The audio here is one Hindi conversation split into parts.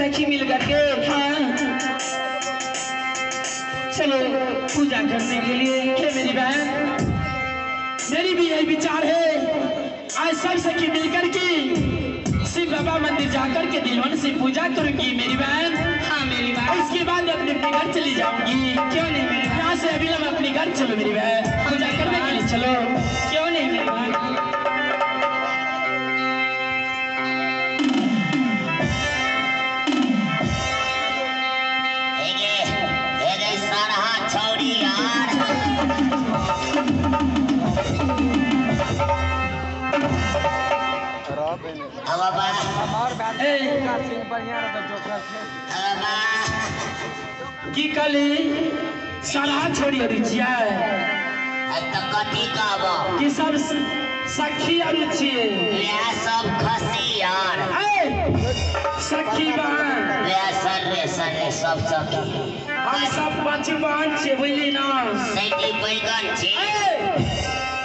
सखी मिल करके चलो पूजा करने के लिए। हे मेरी बहन, मेरी भी यही विचार है, आज सब सखी मिलकर के शिव बाबा मंदिर जाकर के दिलवन से पूजा करूंगी मेरी बहन। हाँ मेरी बहन, इसके बाद अपने घर चली जाऊंगी। क्यों नहीं मेरी, यहाँ से अभी हम अपने घर चलो मेरी बहन, पूजा करने के लिए चलो। क्यों नहीं मेरी बहन। की कली सारा छोड़ी रुचिया तो कथी कहबो कि सब सखी रुचि यह सब खसी यार सखी बहन रे सब सखी हम सब पांच बहन छे बुझली ना। सैटी बैगन छी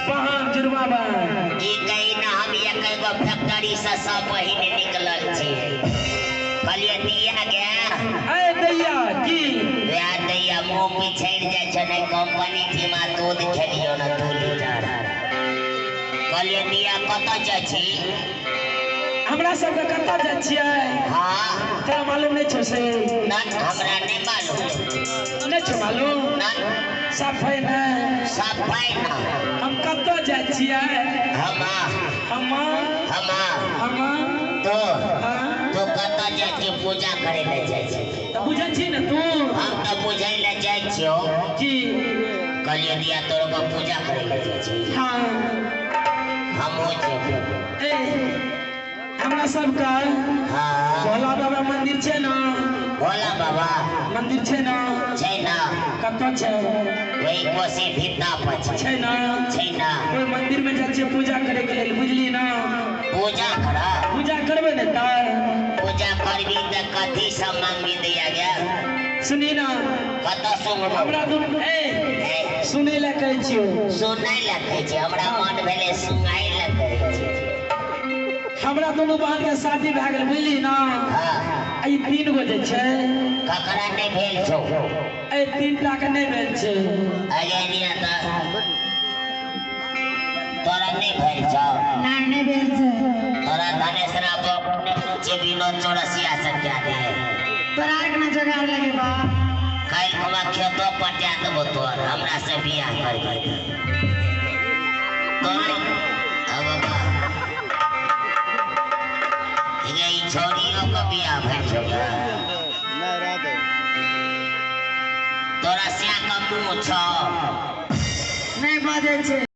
बहन जुड़वा बहन ई कहीं ना हम एक गो फैक्ट्री से सब बहिन निकलल छी। कहलिए दिया गया ए दैया की वे दैया मुंह पिछड़ जाय छ नै कंपनी थी मा दूध खेलियो ना 2 लीटर। कहलिए दिया कत जा छी हमरा सब के कत जा छियै। हां तोरा मालूम नहीं छौ से ना हमरा नहीं मालूम नहीं छौ मालूम ना सफाई ना हम कत जा छियै। हम तो कत जाय छी पूजा करे ले जाय छी त बुझै छी न तू। हम त बुझै ले जाय छियो की कहलिए दिया तोर को पूजा करे ले जाय छी। हां हम हो जेबे ए हमरा सब का हां भोला बाबा मंदिर छै ना। भोला बाबा मंदिर छै ना कत छै वही कोसी भित्ता पर छै ना ओइ मंदिर में जाय छी पूजा करे के लिए बुझली ना। पूजा करबे ने त पूजा करबी त कथी सब मांगबी दिया गया सुनी ना कत सुनबो हमरा दुन ए सुनै ले कहै छियो। सुनै ले कहै छी हमरा मन भेले सुनाई ले कहै छी। हमरा दोनों बहन के शादी भ गेल बुझली ना। हां आई 3 गो जे छै ककरा नै भेल छौ ए 3 टा के नै भेल छै। अरे निया त तोरा नै भेल छौ नै भेल छै। तोरा धनेश्वरा बाप ने पूछे बिनो 84 से क्या दे तोरा के ना जोगाड़ लगे बा काल हमरा खेतो पटा देबो तोर हमरा से बियाह करबी तोर अब बा ये छोरियों का बियाह भेल छौ ना राधे तोरा से का मुंह छौ नै बाजै छै।